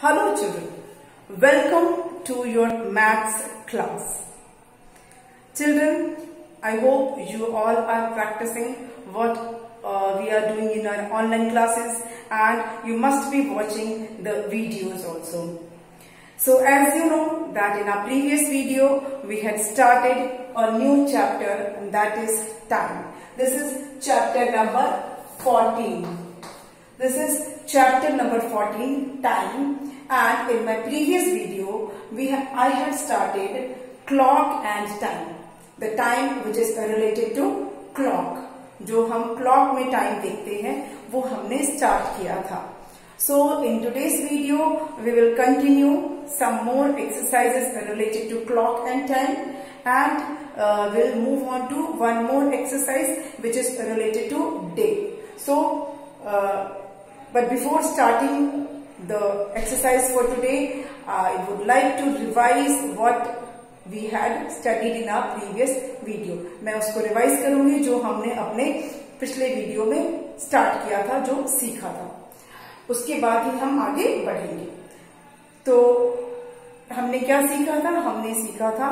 Hello children, welcome to your maths class. Children, I hope you all are practicing what we are doing in our online classes, and you must be watching the videos also. So as you know that in our previous video we had started a new chapter, and that is time. This is chapter number 14. This is chapter number 14, time, and in my previous video I had started clock and time. The time which is related to clock, जो हम clock में time देखते हैं वो हमने start किया था. So in today's video we will continue some more exercises related to clock and time, and we'll move on to one more exercise which is related to day. So but before starting the exercise for today, I would like to revise what we had studied in our previous video. मैं उसको revise करूंगी जो हमने अपने पिछले video में start किया था, जो सीखा था. उसके बाद ही हम आगे बढ़ेंगे. तो हमने क्या सीखा था? हमने सीखा था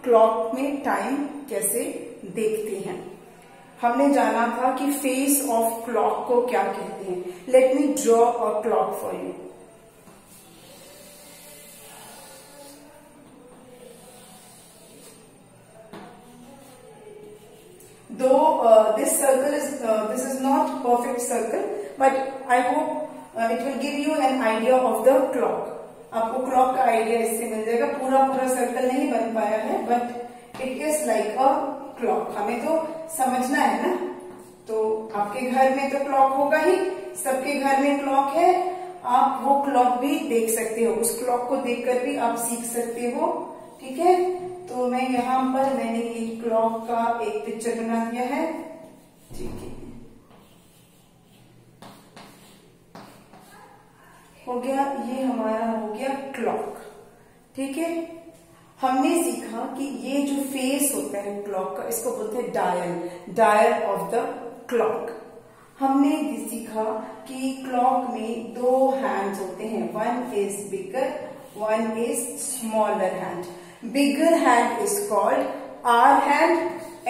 क्लॉक में टाइम कैसे देखते हैं. हमने जाना था कि फेस ऑफ क्लॉक को क्या कहते हैं. Let me draw a clock for you. Though this is not perfect circle, but I hope it will give you an idea of the clock. आपको क्लॉक का आइडिया इससे मिल जाएगा. पूरा सर्कल नहीं बन पाया है, but it is like a clock. हमें तो समझना है ना. तो आपके घर में तो क्लॉक होगा ही, सबके घर में क्लॉक है. आप वो क्लॉक भी देख सकते हो. उस क्लॉक को देखकर भी आप सीख सकते हो. ठीक है. तो मैं यहाँ पर मैंने ये क्लॉक का एक पिक्चर बना दिया है. ठीक है, हो गया. ये हमारा हो गया क्लॉक. ठीक है. हमने सीखा कि ये जो फेस होता है क्लॉक का, इसको बोलते हैं dial, dial of the clock. हमने भी सीखा कि क्लॉक में दो हैंड्स होते हैं. One is bigger, one is smaller hand. Bigger hand is called hour hand,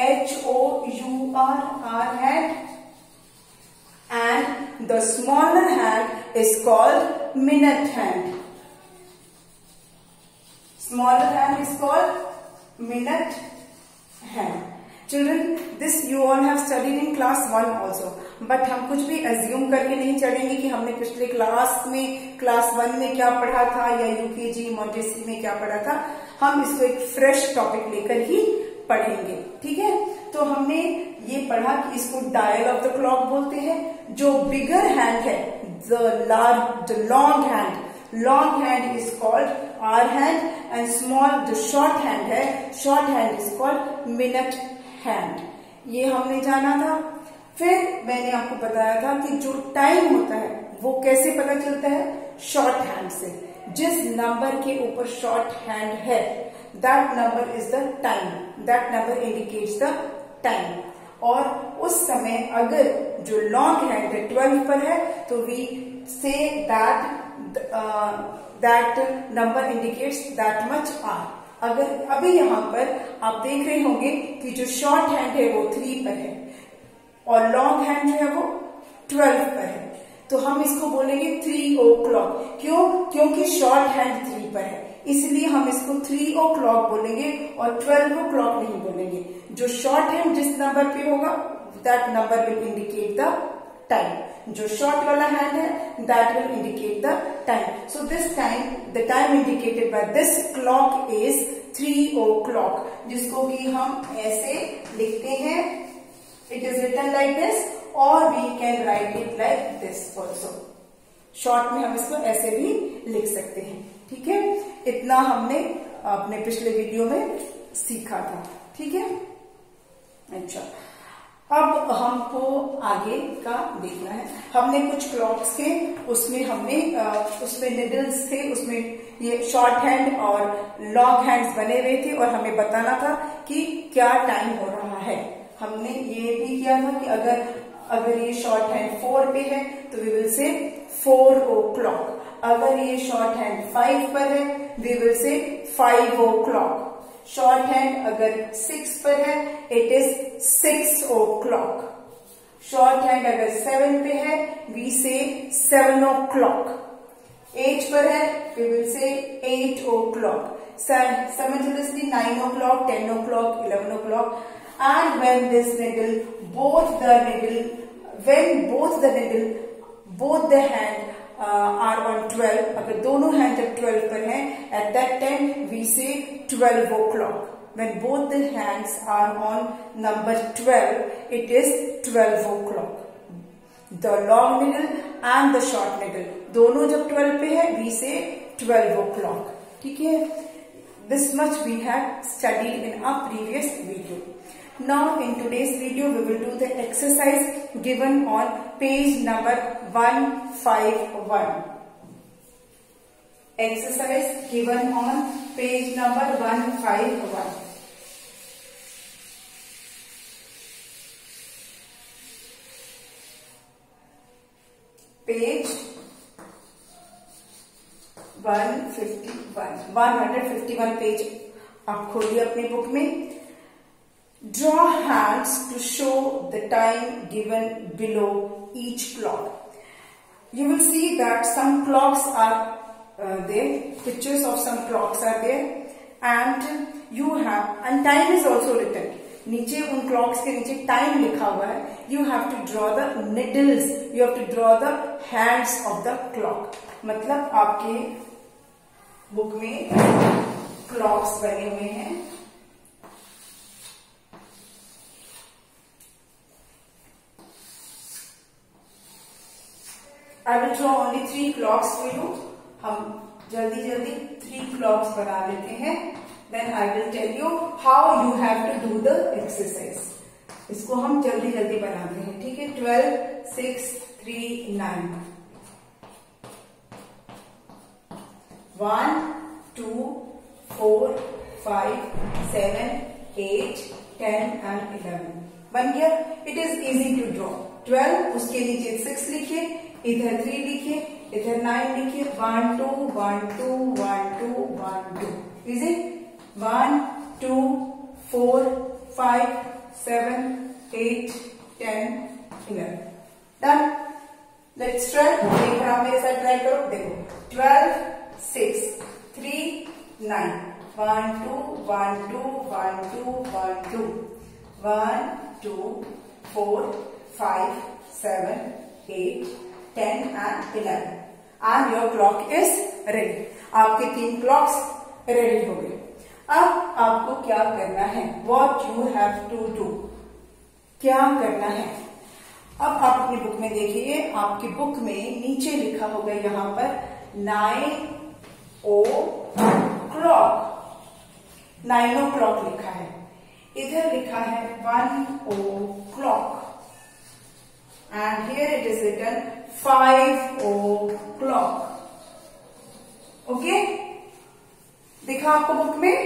H-O-U-R, hour hand, and the smaller hand is called minute hand. Smaller hand is called minute hand. Children, this you all have studied in class 1 also. But हम कुछ भी assume करके नहीं चढ़ेंगे कि हमने पिछले class 1 में क्या पढ़ा था या यूकेजी मॉन्टेसरी में क्या पढ़ा था. हम इसको एक फ्रेश टॉपिक लेकर ही पढ़ेंगे. ठीक है. तो हमने ये पढ़ा कि इसको डायल ऑफ द क्लॉक बोलते हैं. जो बिगर हैंड है, the long hand is called hour hand, and small जो शॉर्ट हैंड है, short hand is called minute hand. ये हमने जाना था. फिर मैंने आपको बताया था कि जो टाइम होता है वो कैसे पता चलता है? शॉर्ट हैंड से. जिस नंबर के ऊपर शॉर्ट हैंड है, that number is the time, that number indicates the time. और उस समय अगर जो लॉन्ग हैंड है 12 पर है, तो we say that number indicates that much hour. अगर अभी यहाँ पर आप देख रहे होंगे कि जो शॉर्ट हैंड है वो 3 पर है और लॉन्ग हैंड जो है वो 12 पर है, तो हम इसको बोलेंगे 3 o'clock. क्यों? क्योंकि शॉर्ट हैंड 3 पर है, इसलिए हम इसको 3 o'clock बोलेंगे और 12 o'clock नहीं बोलेंगे. जो शॉर्ट हैंड जिस नंबर पे होगा, that number will indicate the time. जो शॉर्ट वाला हैंड है, that will indicate the time. So this time, the time indicated by this clock is 3 o'clock, जिसको कि हम ऐसे लिखते हैं. It is written like this, or we can write it like this also. Short में हम इसको ऐसे भी लिख सकते हैं. ठीक है. इतना हमने अपने पिछले वीडियो में सीखा था. ठीक है. अच्छा, अब हमको आगे का देखना है. हमने कुछ क्लॉक्स के उसमें निडल्स थे, उसमें ये शॉर्ट हैंड और लॉन्ग हैंड्स बने हुए थे, और हमें बताना था कि क्या टाइम हो रहा है. हमने ये भी किया था कि अगर ये शॉर्ट हैंड 4 पे है तो वी विल से 4 o'clock. अगर ये शॉर्ट हैंड 5 पर है, we will say 5 o'clock. Short hand अगर 6 पर है, it is 6 o'clock. Short hand अगर 7 पे है, वी से 7 o'clock. 8 पर है, we will say 8 o'clock. Simultaneously 9 o'clock, 10 o'clock, 11 o'clock. And when both the hand are on 12, अगर दोनों hand जब 12 पर हैं, at that time we say 12 o'clock. When both the hands are on number 12, it is 12 o'clock. The long needle and the short needle, दोनों जब 12 पे है, we say 12 o'clock. ठीक है? This much we had studied in our previous video. Now in today's video we will do the exercise given on page number 151. Exercise given on page number 151. Page 151 page आप खोलिए अपनी book में. Draw hands to show the time given below each clock. You will see that some clocks are there, pictures of some clocks are there, and time is also written. नीचे उन clocks के नीचे time लिखा हुआ है. You have to draw the needles, you have to draw the hands of the clock. मतलब आपके book में क्लॉक्स बने हुए हैं. I will draw only 3 clocks for you. हम जल्दी 3 clocks बना लेते हैं. Then I will tell you how you have to do the exercise. इसको हम जल्दी बनाते हैं. ठीक है? 12, 6, 3, 9. 1, 2, 4, 5, 7, 8, 10 and 11. बन गया? It is easy to draw. 12, उसके नीचे 6 लिखिए, इधर 3 लिखिए, इधर 9 लिखिए. 1, 2, 1, 2, 1, 2, 1, 2. Easy? 1, 2, 4, 5, 7, 8, 10, 11. Done? Let's try. एक आप मेरे साथ ट्राई करो. देखो 12, 6, 3, 9. 1, 2, 1, 2, 1, 2, 1, 2. 1, 2, 4, 5, 7, 8, 10 and 11. And your clock is ready. आपके 3 clocks ready हो गए. अब आपको क्या करना है? What you have to do? क्या करना है? अब आप अपनी बुक में देखिए. आपकी बुक में नीचे लिखा होगा यहाँ पर 9 o'clock. 9 o'clock लिखा है. इधर लिखा है 1 o'clock. And here it is written 5 o'clock. Okay? दिखा आपको बुक में?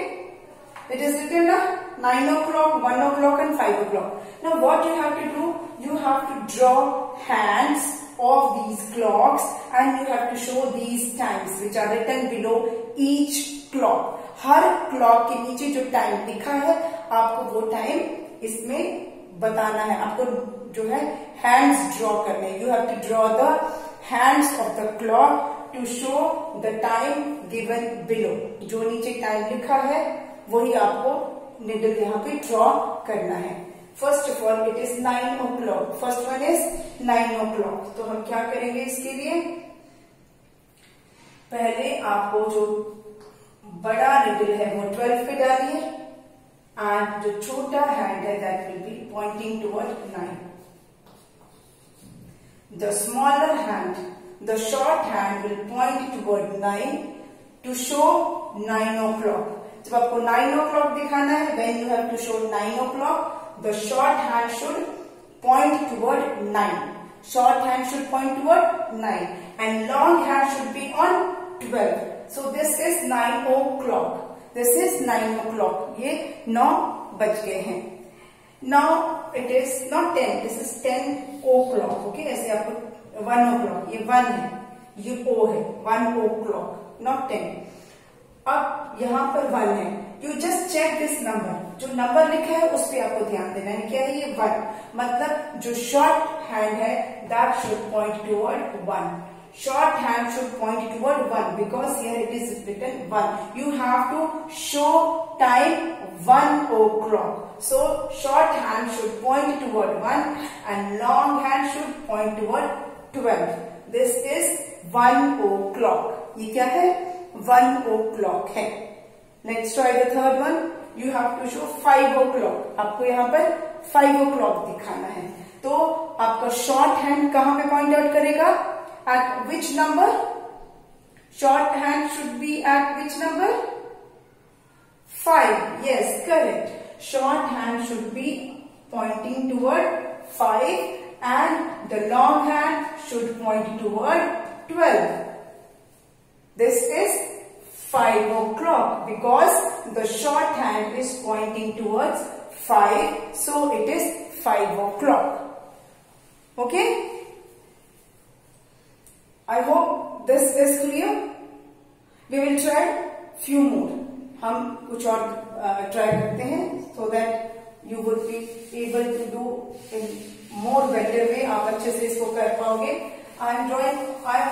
It is written ना 9 o'clock, 1 o'clock and 5 o'clock. Now what you have to do? You have to draw hands of these clocks and you have to show these times which are written below each clock. Her clock के नीचे जो time लिखा है, आपको वो time इसमें बताना है. आपको जो है हैंड्स ड्रॉ करने. You have to draw the hands of the clock to show the time given below. जो नीचे टाइम लिखा है वही आपको निडल यहाँ पे ड्रॉ करना है. First of all it is 9 o'clock. First one is 9 o'clock. तो हम क्या करेंगे इसके लिए? पहले आपको जो बड़ा निडल है वो 12 पे डालिए एंड जो छोटा हैंड है that will be pointing toward 9. The smaller hand, the short hand will point toward 9 to show 9 o'clock. जब आपको 9 o'clock दिखाना है, when you have to show 9 o'clock, the short hand should point toward 9. Short hand should point toward 9 and long hand should be on 12. So this is 9 o'clock. This is 9 o'clock. ये 9 बज गए हैं. Now it is not 10. This is 10 o'clock. Okay, ऐसे आपको 1 o'clock. ये 1 है. ये ओ है, 1 o'clock, नॉट 10। अब यहाँ पर 1 है, you just check this number, जो नंबर लिखा है उस पर आपको ध्यान देना है। क्या है ये? 1, मतलब जो शॉर्ट हैंड है that should point toward 1. Short hand should point toward 1 because here it is written 1. You have to show time 1 o'clock. So short hand should point toward 1 and long hand should point toward 12. This is 1 o'clock. ये क्या है? 1 o'clock है. Next try the third one. You have to show 5 o'clock. आपको यहाँ पर 5 o'clock दिखाना है. तो आपका short hand कहाँ पे point out करेगा? At which number? Short hand should be at which number? 5. Yes, correct. Short hand should be pointing toward 5 and the long hand should point toward 12. This is 5 o'clock because the short hand is pointing towards 5. So it is 5 o'clock. Okay? I hope this is clear. We will try few more. हम कुछ और try करते हैं so that you would be able to do in more better way. आप अच्छे से इसको कर पाओगे. I am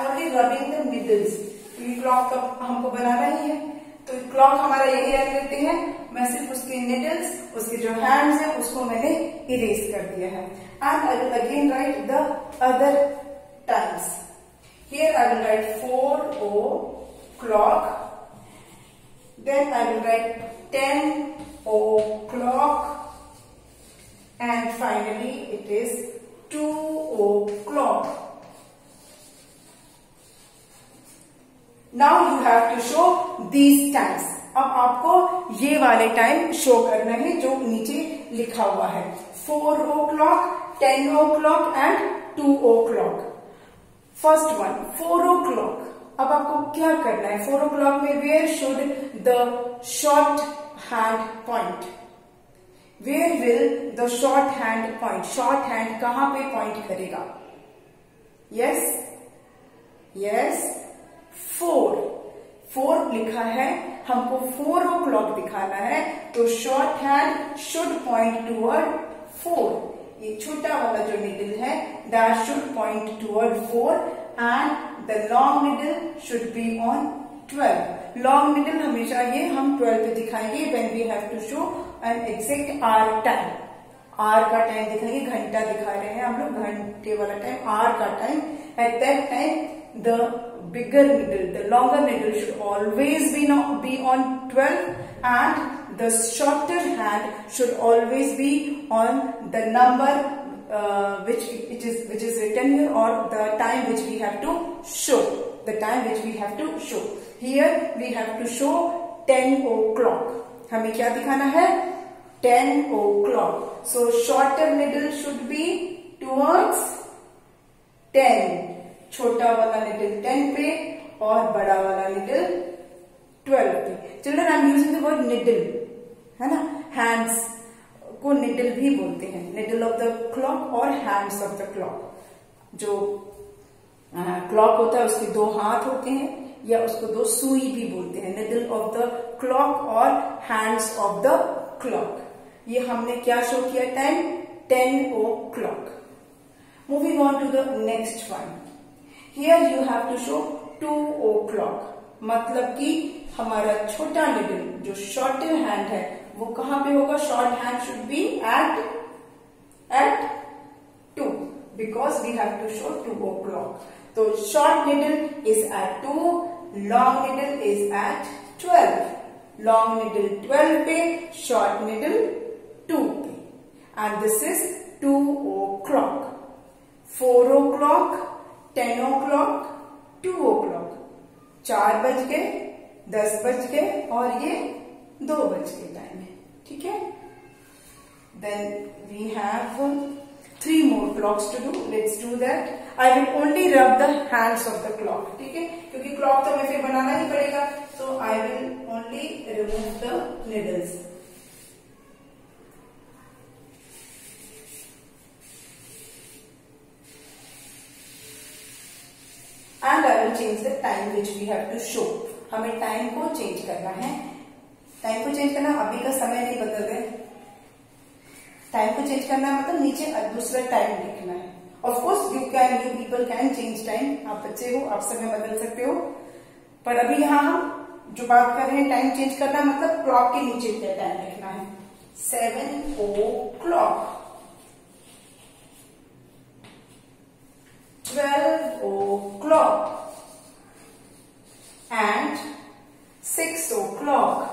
only rubbing the needles. ये clock हमको बनाना ही है, तो clock हमारा यही रख लेते हैं. मैं सिर्फ उसके needles, उसके जो hands हैं उसको मैंने erase कर दिया है. And I will again write the other times. Here I will write 4 o'clock, then I will write 10 o'clock, and finally it is 2 o'clock. Now you have to show these times. अब आपको ये वाले time show करना है जो नीचे लिखा हुआ है. 4 o'clock, 10 o'clock and 2 o'clock. First one 4 o'clock. अब आपको क्या करना है? 4 o'clock में where should the short hand point? Where will the short hand point? Short hand कहां पे पॉइंट करेगा? यस यस 4 लिखा है, हमको 4 o'clock दिखाना है, तो short hand should point toward 4. ये छोटा वाला जो निडल है that should point toward 4 and the long needle should be on 12. Long needle हमेशा ये हम 12 पे दिखाएंगे when we have to show an exact hour time. hour का टाइम दिखाएंगे, घंटा दिखा रहे हैं हम लोग, घंटे वाला टाइम, hour का time. At that time the bigger needle, the longer needle should always be on 12 and the shorter hand should always be on the number which is written here, or the time which we have to show. The time which we have to show. Here we have to show 10 o'clock. हमें क्या दिखाना है? 10 o'clock. So shorter needle should be towards 10. छोटा वाला needle 10 पे और बड़ा वाला needle 12 पे. Children, I am using the word needle, है ना? Hands को निडल भी बोलते हैं. निडल ऑफ द क्लॉक और हैंड्स ऑफ द क्लॉक. जो क्लॉक होता है उसके 2 हाथ होते हैं, या उसको 2 सुई भी बोलते हैं. निडल ऑफ द क्लॉक और हैंड्स ऑफ द क्लॉक. ये हमने क्या शो किया time? 10 o'clock. Moving on to the next one. Here you have to show 2 o'clock. मतलब कि हमारा छोटा निडल जो शॉर्टर हैंड है वो कहां पे होगा? Short hand should be at 2 because we have to show 2 o'clock. तो short needle is at 2, long needle is at 12. Long needle 12 पे, short needle 2 पे. And this is 2 o'clock. 4 o'clock, 10 o'clock, 2 o'clock. 4 बज गए, 10 बज गए और ये 2 बज के टाइम है. ठीक है? Then we have 3 more clocks to do. Let's do that. I will only rub the hands of the clock. ठीक है? क्योंकि clock तो हमें फिर बनाना ही पड़ेगा. So I will only remove the needles. And I will change the time which we have to show. हमें time को change करना है. टाइम को चेंज करना, अभी का समय नहीं बदल रहे. टाइम को चेंज करना मतलब नीचे दूसरा टाइम लिखना है. Of course you people can change time. आप बच्चे हो, आप समय बदल सकते हो. पर अभी यहाँ हम जो बात कर रहे हैं टाइम चेंज करना मतलब क्लॉक के नीचे क्या टाइम लिखना है. 7 o'clock, 12 o'clock and 6 o'clock.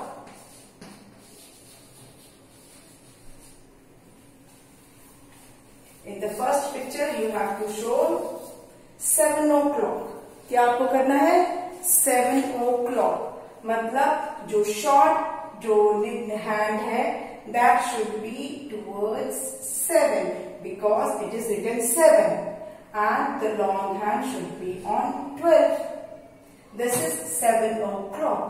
In the first picture you have to show 7 o'clock. क्या आपको करना है? 7 o'clock मतलब जो शॉर्ट जो हैंड है that should be towards 7 because it is written 7 and the long hand should be on 12. This is 7 o'clock.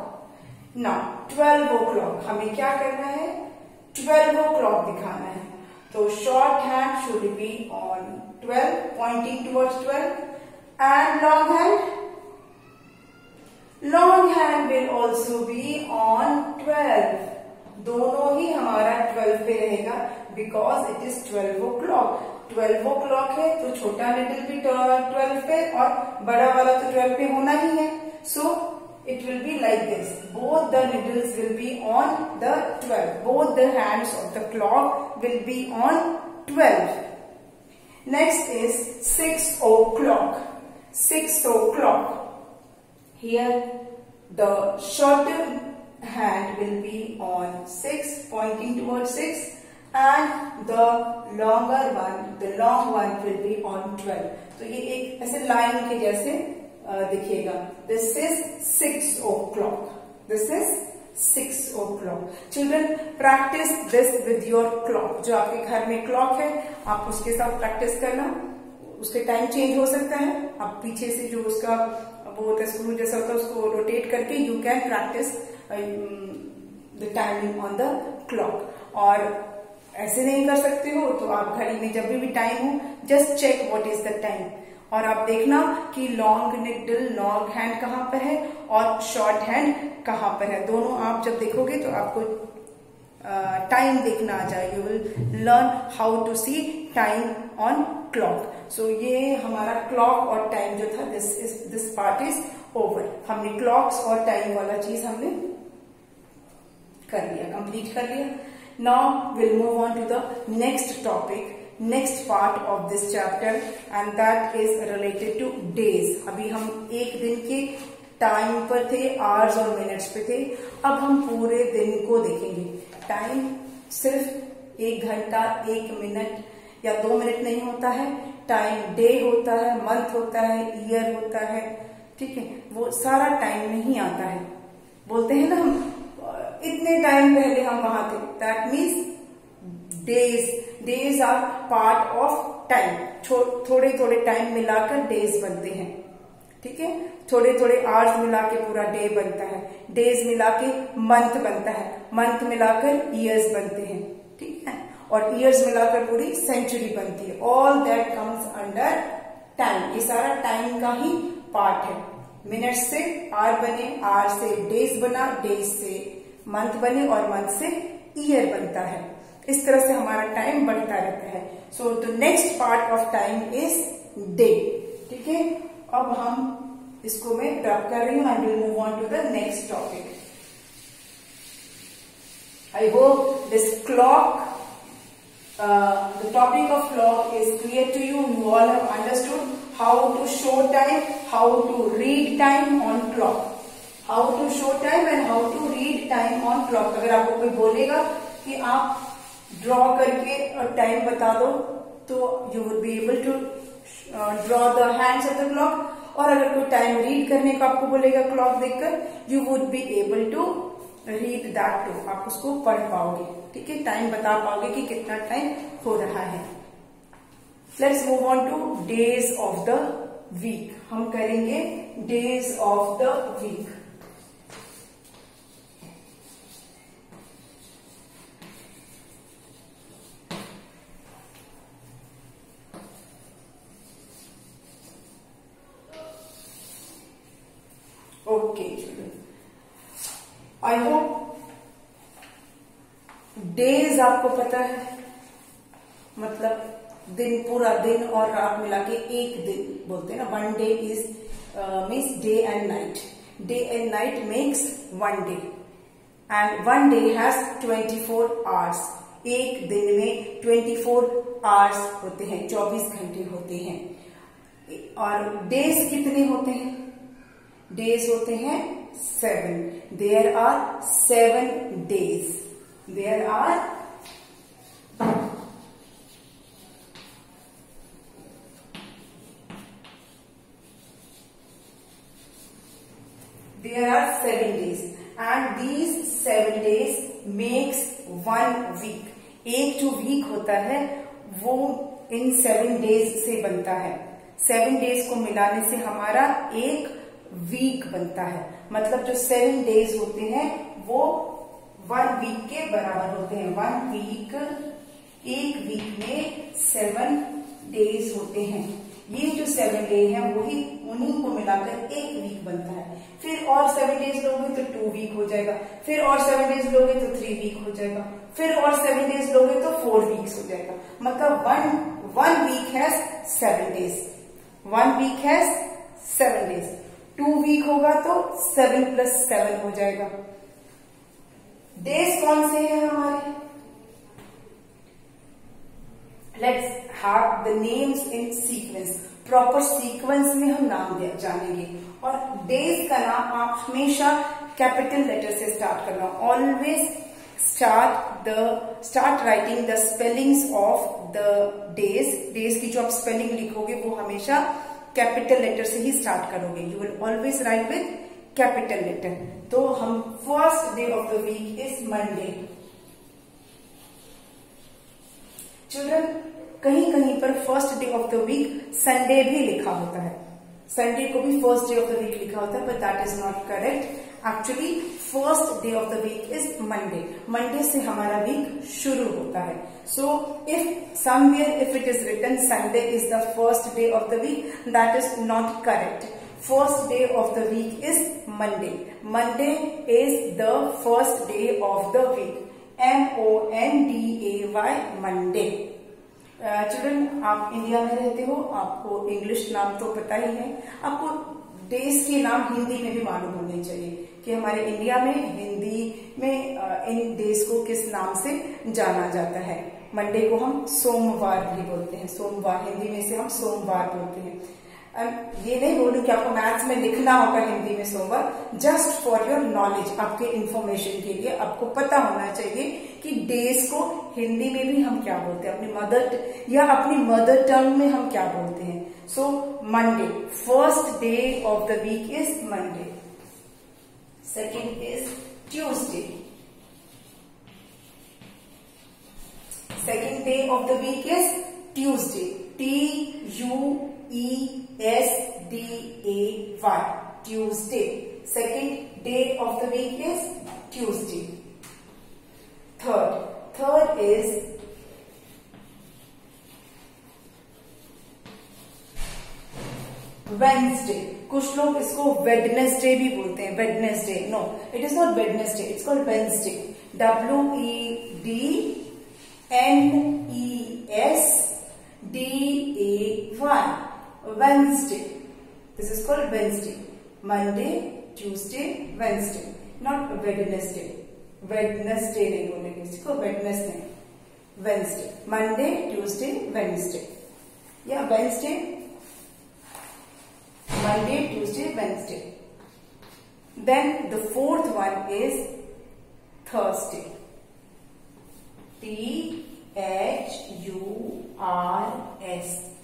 Now 12 o'clock हमें क्या करना है? 12 o'clock दिखाना है. So short hand should be on 12, pointing towards 12, and long hand will also be on 12. दोनों ही हमारा 12 पे रहेगा because it is 12 o'clock. 12 o'clock है तो छोटा निडल भी 12 पे और बड़ा वाला तो 12 पे होना ही है. So it will be like this. Both the needles will be on the 12. Both the hands of the clock will be on 12. Next is 6 o'clock. 6 o'clock. Here the shorter hand will be on 6, pointing towards 6, and the longer one, the long one will be on 12. तो ये एक ऐसे line के जैसे दिखेगा. This is 6 o'clock. This is 6 o'clock. Children, practice this with your clock. जो आपके घर में क्लॉक है आप उसके साथ प्रैक्टिस करना. उसके टाइम चेंज हो सकता है. आप पीछे से जो उसका वो होता है स्क्रू जैसा होता है उसको रोटेट करके you can practice the timing on the clock. और ऐसे नहीं कर सकते हो तो आप घड़ी में जब भी टाइम हो just check what is the time. और आप देखना कि लॉन्ग निडल लॉन्ग हैंड कहाँ पर है और शॉर्ट हैंड कहाँ पर है. दोनों आप जब देखोगे तो आपको टाइम देखना आ जाए. You will learn how to see time on clock. So ये हमारा क्लॉक और टाइम जो था दिस पार्ट इज ओवर. हमने क्लॉक्स और टाइम वाला चीज हमने कर लिया, कंप्लीट कर लिया. Now will move on to the next topic, next part of this chapter, and that is related to days. अभी हम एक दिन के टाइम पर थे, आवर्स और मिनट्स पे थे. अब हम पूरे दिन को देखेंगे. टाइम सिर्फ 1 घंटा 1 मिनट या 2 मिनट नहीं होता है. टाइम डे होता है, मंथ होता है, ईयर होता है. ठीक है, वो सारा टाइम नहीं आता है. बोलते हैं ना हम इतने टाइम पहले हम वहां थे. That means days are part of time. थोड़े थोड़े टाइम मिलाकर डेज बनते हैं. ठीक है, थोड़े थोड़े आवर्स मिला के पूरा डे बनता है. डेज मिला के मंथ बनता है. मंथ मिलाकर ईयर्स बनते हैं. ठीक है, और ईयर्स मिलाकर पूरी सेंचुरी बनती है. All that comes under time. ये सारा टाइम का ही पार्ट है. मिनट से आवर बने, आवर से डेज बना, डेज से मंथ बने और मंथ से ईयर बनता है. इस तरह से हमारा टाइम बढ़ता रहता है. So the next part of time is day. ठीक है, अब हम इसको मैं ड्रॉप कर रही हूँ. I will move on to the next topic. I hope this clock, the topic of clock is clear to you. You all have understood how to show time, how to read time on clock, how to show time and how to read time on clock. अगर आपको कोई बोलेगा कि आप draw करके और time बता दो तो you would be able to draw the hands of the clock. और अगर कोई टाइम रीड करने का आपको बोलेगा क्लॉक देखकर, you would be able to read that too. आप उसको पढ़ पाओगे. ठीक है, टाइम बता पाओगे कि कितना टाइम हो रहा है. Let's move on to days of the week. हम करेंगे days of the week. I hope days आपको पता है, मतलब दिन, पूरा दिन और रात मिला के एक दिन बोलते हैं ना. One day is means day and night. Day and night makes one day and one day has 24 hours. एक दिन में 24 आवर्स होते हैं, 24 घंटे होते हैं. और डेज कितने होते हैं? डेज होते हैं 7. There are 7 days. There are There are 7 days and these 7 days makes 1 week. एक जो वीक होता है वो इन 7 डेज से बनता है. 7 डेज को मिलाने से हमारा एक वीक बनता है. मतलब जो 7 डेज होते हैं वो 1 वीक के बराबर होते हैं. 1 वीक, एक वीक में 7 डेज होते हैं. ये जो 7 डे है वही उन्हीं को मिलाकर एक वीक बनता है. फिर और 7 डेज लोगे तो 2 वीक हो जाएगा. फिर और 7 डेज लोगे तो 3 वीक हो जाएगा. फिर और 7 डेज लोगे तो 4 वीक्स हो जाएगा. मतलब one week has 7 days. 1 week has 7 days. 2 week होगा तो 7 + 7 हो जाएगा. डेज कौन से हैं हमारे? Let's have the names in sequence. Proper sequence में हम नाम जानेंगे. और डेज का नाम आप हमेशा कैपिटल लेटर से स्टार्ट करना. Always start writing the spellings of the days. Days की जो आप स्पेलिंग लिखोगे वो हमेशा कैपिटल लेटर से ही स्टार्ट करोगे. You will always write with capital letter. तो हम first day of the week is Monday. Children, कहीं कहीं पर first day of the week Sunday भी लिखा होता है. संडे को भी first day of the week लिखा होता है, but that is not correct. Actually first day of the week is Monday. Monday से हमारा वीक शुरू होता है. So if somewhere if it is written Sunday is the first day of the week, that is not correct. First day of the week is Monday. Monday is the first day of the week. MONDAY, Monday. Children, आप India में रहते हो, आपको English नाम तो पता ही है. आपको डेज के नाम हिंदी में भी मालूम होने चाहिए कि हमारे इंडिया में हिंदी में इन डेज को किस नाम से जाना जाता है. मंडे को हम सोमवार भी बोलते हैं. सोमवार हिंदी में से हम सोमवार बोलते हैं. ये नहीं बोलूं कि आपको मैथ्स में लिखना होगा हिंदी में सोमवार. जस्ट फॉर योर नॉलेज, आपके इंफॉर्मेशन के लिए आपको पता होना चाहिए कि डेज को हिंदी में भी हम क्या बोलते हैं, अपनी मदर टंग में हम क्या बोलते हैं. So Monday, first day of the week is Monday. Second is Tuesday. Second day of the week is Tuesday. TUESDAY, Tuesday. Second day of the week is Tuesday. Third is Wednesday. कुछ लोग इसको Wednesday भी बोलते हैं. Wednesday. No, it is not Wednesday. It's called Wednesday. WEDNESDAY. Wednesday. This is called Wednesday. Monday, Tuesday, Wednesday. Not Wednesday. Wednesday नहीं बोलेंगे इसको. Wednesday. Wednesday. Monday, Tuesday, Wednesday. Yeah, Wednesday. Monday, Tuesday, Wednesday. Then the fourth one is Thursday. THURS.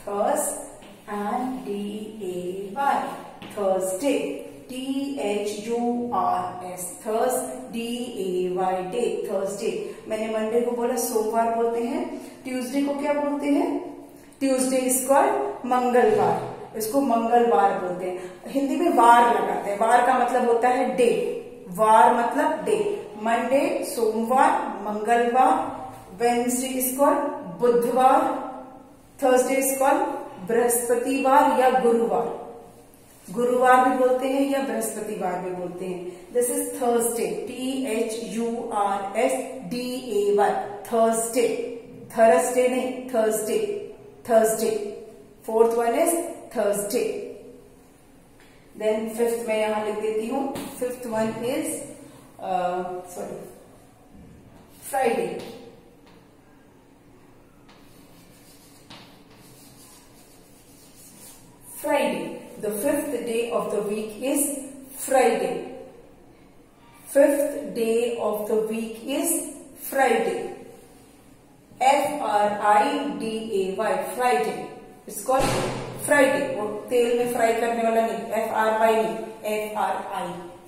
Thursday. And DAY, Thursday. THURS, Thursday, DAY, day, Thursday. मैंने Monday को बोला सोमवार बोलते हैं. Tuesday को क्या बोलते हैं? ट्यूसडे इज कॉल्ड मंगलवार. इसको मंगलवार बोलते हैं. हिंदी में वार लगाते हैं. वार का मतलब होता है डे. वार मतलब डे. मंडे सोमवार, मंगलवार. वेडनेसडे इज कॉल्ड बुधवार. थर्सडे इज कॉल्ड बृहस्पतिवार या गुरुवार. गुरुवार भी बोलते हैं या बृहस्पतिवार भी बोलते हैं। This is Thursday, THURSDAY, Thursday, Thursday नहीं, Thursday, Thursday. Fourth one is Thursday. Then fifth मैं यहां लिख देती हूं, fifth one is Friday. Friday. The fifth day of the week is Friday. Fifth day of the week is Friday. FRIDAY, Friday. It's called Friday. वो तेल में fry करने वाला नहीं, FRY नहीं, FRI,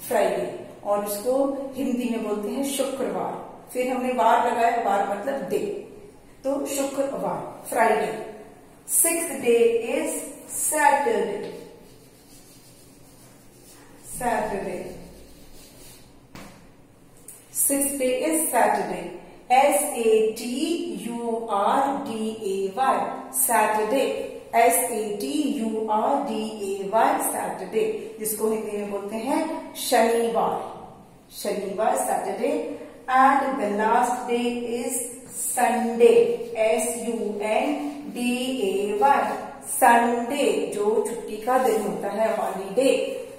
Friday. और इसको हिंदी में बोलते हैं शुक्रवार। फिर हमने वार लगाया, वार मतलब डे, तो शुक्रवार, Friday. Sixth day is Saturday. Saturday. Sixth day is Saturday. SATURDAY. Saturday. SATURDAY, Saturday. जिसको हिंदी में बोलते हैं शनिवार, शनिवार, Saturday. And the last day is Sunday. SUNDAY. Sunday, जो छुट्टी का दिन होता है, हॉलीडे,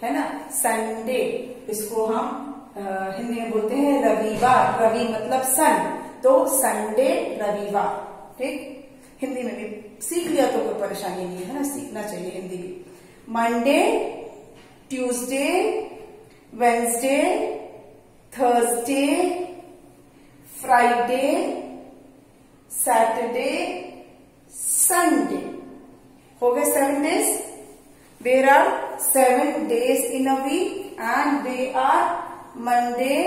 है ना, संडे। इसको हम हिंदी में बोलते हैं रविवार। रवि मतलब सन, तो संडे, रविवार। ठीक, हिंदी में भी सीख लिया तो कोई परेशानी नहीं है ना, सीखना चाहिए हिंदी भी। Monday, Tuesday, Wednesday, Thursday, Friday, Saturday, Sunday. हो गए 7 days. There are 7 days in a week and they are Monday,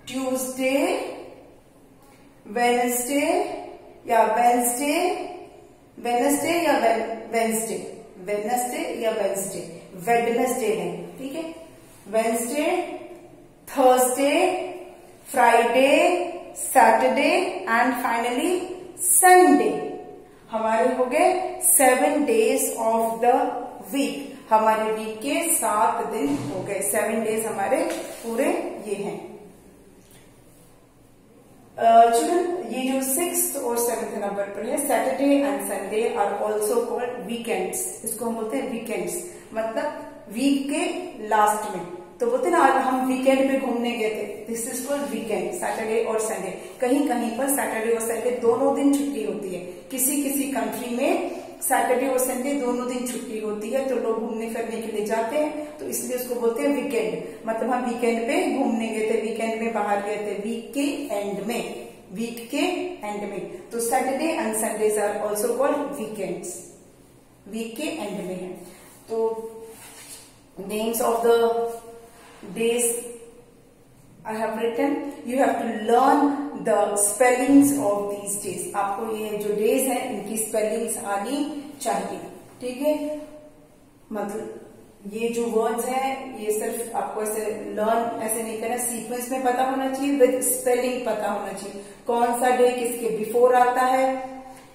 Tuesday, Wednesday या Wednesday, Wednesday या Wednesday, Wednesday या Wednesday, Wednesday नहीं, ठीक है, Wednesday, Thursday, Friday, Saturday and finally Sunday. हमारे हो गए 7 days ऑफ द वीक। हमारे वीक के 7 दिन हो गए, 7 days हमारे पूरे ये हैं। चिल्ड्रन, ये जो 6th और 7th नंबर पर है, Saturday and Sunday are also called weekends. इसको हम बोलते हैं वीकेंड्स, मतलब वीक के लास्ट में। तो बोलते ना, आज हम वीकेंड पे घूमने गए थे, this is called weekend, Saturday और संडे। कहीं कहीं पर सैटरडे और संडे दोनों दिन छुट्टी होती है। किसी किसी कंट्री में सैटरडे और संडे दोनों दिन छुट्टी होती है, तो लोग घूमने फिरने के लिए जाते हैं, तो इसलिए उसको बोलते हैं वीकेंड। मतलब हम वीकेंड पे घूमने गए थे, वीकेंड में बाहर गए थे, वीक के एंड में, वीक के एंड में। तो Saturday and Sundays are also called weekends, week के एंड में है। तो names of the days I have written. You have to learn the spellings of these days. आपको ये जो days हैं इनकी spellings आनी चाहिए, ठीक है। मतलब ये जो words हैं ये सिर्फ आपको ऐसे learn ऐसे नहीं करना, सीक्वेंस में पता होना चाहिए, विद स्पेलिंग पता होना चाहिए। कौन सा डे किसके बिफोर आता है,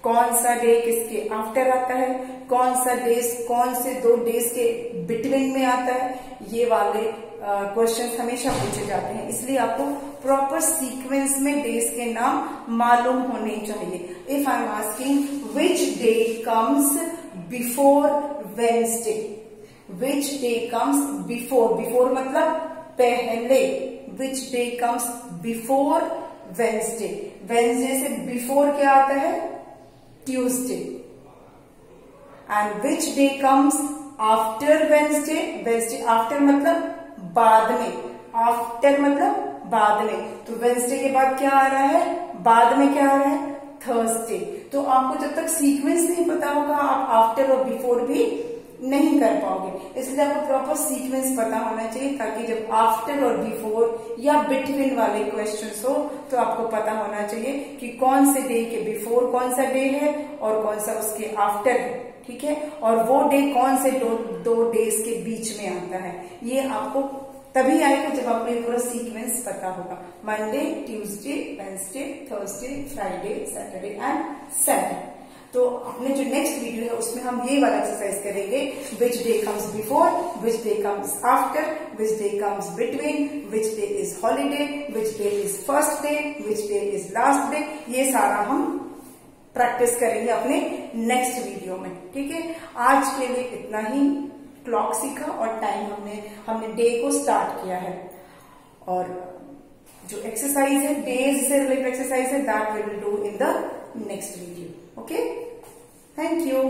कौन सा डे किसके आफ्टर आता है, कौन सा डेज कौन से 2 डेज के बिटवीन में आता है, ये वाले क्वेश्चन हमेशा पूछे जाते हैं। इसलिए आपको प्रॉपर सीक्वेंस में डेज के नाम मालूम होने चाहिए। If I am asking which day comes before Wednesday, which day comes before, before मतलब पहले, which day comes before Wednesday, Wednesday से बिफोर क्या आता है, Tuesday. And which day comes after Wednesday, Wednesday after मतलब बाद में, आफ्टर मतलब बाद में, तो वेंसडे के बाद क्या आ रहा है, बाद में क्या आ रहा है, थर्सडे। तो आपको जब तक सीक्वेंस नहीं पता होगा आप आफ्टर और बिफोर भी नहीं कर पाओगे। इसलिए आपको प्रॉपर सीक्वेंस पता होना चाहिए, ताकि जब आफ्टर और बिफोर या बिटवीन वाले क्वेश्चंस हो तो आपको पता होना चाहिए कि कौन से डे के बिफोर कौन सा डे है और कौन सा उसके आफ्टर है, ठीक है। और वो डे कौन से दो डेज के बीच में आता है, ये आपको तभी आएगा जब आपको ये पूरा सीक्वेंस पता होगा। Monday, Tuesday, Wednesday, Thursday, Friday, Saturday and Sunday. तो अपने जो नेक्स्ट वीडियो है उसमें हम ये वाला एक्सरसाइज करेंगे, which day comes before, which day comes after, which day comes between, which day is holiday, which day is first day, which day is last day. ये सारा हम प्रैक्टिस करेंगे अपने नेक्स्ट वीडियो में। ठीक है, आज के लिए इतना ही। क्लॉक सीखा और टाइम हमने डे को स्टार्ट किया है, और जो एक्सरसाइज है डेज से रिलेटेड एक्सरसाइज है that we will do in the next video. Okay, thank you.